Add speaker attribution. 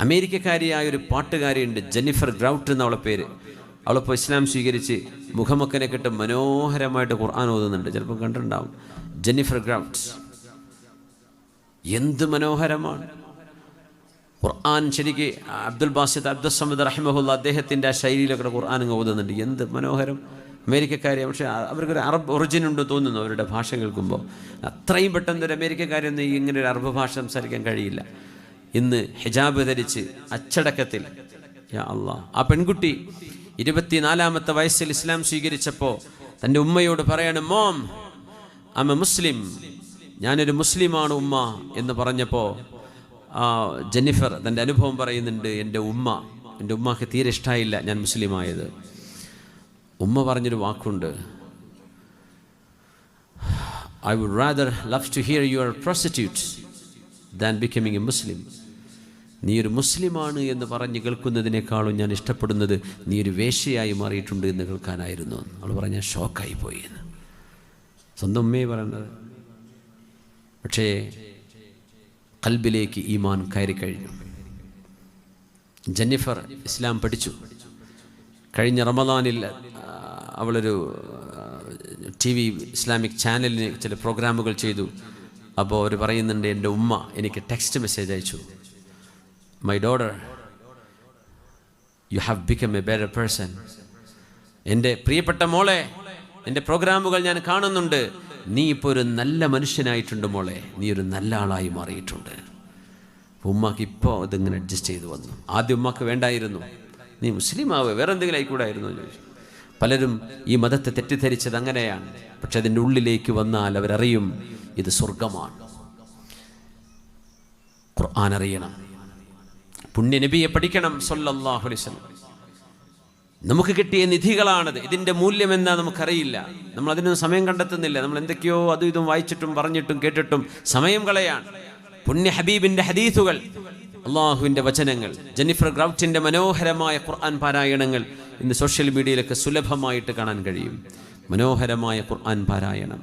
Speaker 1: അമേരിക്കക്കാരിയായ ഒരു പാട്ടുകാരിയുണ്ട്, Jennifer grout എന്നവളെ പേര്. അവളിപ്പോൾ ഇസ്ലാം സ്വീകരിച്ച് മുഖമൊക്കനെ കിട്ട് മനോഹരമായിട്ട് ഖുർആൻ ഓതുന്നുണ്ട്. ചിലപ്പോൾ കണ്ടിട്ടുണ്ടാവും. ജെന്നിഫർ ഗ്രൗട്ട് എന്ത് മനോഹരമാണ് ഖുർആൻ. ശരിക്ക് അബ്ദുൽ ബാസിത്ത് അബ്ദുൽ സമദ് റഹിമഹുല്ല അദ്ദേഹത്തിൻ്റെ ആ ശൈലിയിലൊക്കെ ഖുർആൻ ഓതുന്നുണ്ട്. എന്ത് മനോഹരം. അമേരിക്കക്കാരി, പക്ഷേ അവർക്കൊരു അറബ് ഒറിജിൻ ഉണ്ട് തോന്നുന്നു അവരുടെ ഭാഷ കേൾക്കുമ്പോൾ. അത്രയും പെട്ടെന്ന് ഒരു അമേരിക്കക്കാരൊന്നും ഇങ്ങനെ ഒരു അറബ് ഭാഷ സംസാരിക്കാൻ കഴിയില്ല. ഇന്ന് ഹിജാബ് ധരിച്ച് അച്ചടക്കത്തിൽ, യാ അല്ലാഹ്, ആ പെൺകുട്ടി 24-ാമത്തെ വയസ്സിൽ ഇസ്ലാം സ്വീകരിച്ചപ്പോൾ തൻ്റെ ഉമ്മയോട് പറയാണ്, mom I M a Muslim, ഞാനൊരു മുസ്ലിമാണ് ഉമ്മ എന്ന് പറഞ്ഞപ്പോൾ ജെന്നിഫർ തൻ്റെ അനുഭവം പറയുന്നുണ്ട്. എൻ്റെ ഉമ്മക്ക് തീരെ ഇഷ്ടമായില്ല ഞാൻ മുസ്ലിമായത്. ഉമ്മ പറഞ്ഞൊരു വാക്കുണ്ട്, I would rather love to hear you are prostitute than becoming a Muslim. നീ ഒരു മുസ്ലിമാണ് എന്ന് പറഞ്ഞ് കേൾക്കുന്നതിനേക്കാളും ഞാൻ ഇഷ്ടപ്പെടുന്നത് നീ ഒരു വേശ്യയായി മാറിയിട്ടുണ്ട് എന്ന് കേൾക്കാനായിരുന്നു. അവൾ പറഞ്ഞ ഷോക്കായി പോയി എന്ന്. സ്വന്തം ഉമ്മയെ പറയുന്നത്. പക്ഷേ ഖൽബിലേക്ക് ഈമാൻ കയറി കഴിഞ്ഞു. ജെന്നിഫർ ഇസ്ലാം പഠിച്ചു. കഴിഞ്ഞ റമദാനിൽ അവളൊരു TV ഇസ്ലാമിക് ചാനലിന് ചില പ്രോഗ്രാമുകൾ ചെയ്തു. അപ്പോൾ അവർ പറയുന്നുണ്ട്, എൻ്റെ ഉമ്മ എനിക്ക് ടെക്സ്റ്റ് മെസ്സേജ് അയച്ചു, my daughter you have become A better person. എൻ്റെ പ്രിയപ്പെട്ട മോളെ, എൻ്റെ പ്രോഗ്രാമുകൾ ഞാൻ കാണുന്നുണ്ട്, നീ ഇപ്പോൾ ഒരു നല്ല മനുഷ്യനായിട്ടുണ്ട് മോളെ, നീ ഒരു നല്ല ആളായി മാറിയിട്ടുണ്ട്. ഉമ്മക്ക് ഇപ്പോൾ ഇതിങ്ങനെ അഡ്ജസ്റ്റ് ചെയ്ത് വന്നു. ആദ്യം ഉമ്മക്ക് വേണ്ടായിരുന്നു, നീ മുസ്ലിം ആവുക, വേറെ എന്തെങ്കിലും ആയിക്കൂടായിരുന്നു ചോദിച്ചു. പലരും ഈ മതത്തെ തെറ്റിദ്ധരിച്ചത് അങ്ങനെയാണ്. പക്ഷെ അതിൻ്റെ ഉള്ളിലേക്ക് വന്നാൽ അവരറിയും ഇത് സ്വർഗമാണ്. ഖുർആൻ അറിയണം, പുണ്യ നബിയെ പഠിക്കണം സല്ലല്ലാഹു അലൈഹി വസല്ലം. നമുക്ക് കിട്ടിയ നിധികളാണത്. ഇതിൻ്റെ മൂല്യം എന്താ നമുക്കറിയില്ല. നമ്മൾ അതിനൊന്നും സമയം കണ്ടെത്തുന്നില്ല. നമ്മൾ എന്തൊക്കെയോ അതും ഇതും വായിച്ചിട്ടും പറഞ്ഞിട്ടും കേട്ടിട്ടും സമയം കളയാണ്. പുണ്യ ഹബീബിൻ്റെ ഹദീസുകൾ, അള്ളാഹുവിൻ്റെ വചനങ്ങൾ, ജെന്നിഫർ ഗ്രൗട്ടിൻ്റെ മനോഹരമായ ഖുർആൻ പാരായണങ്ങൾ ഇന്ന് സോഷ്യൽ മീഡിയയിലൊക്കെ സുലഭമായിട്ട് കാണാൻ കഴിയും. മനോഹരമായ ഖുർആൻ പാരായണം.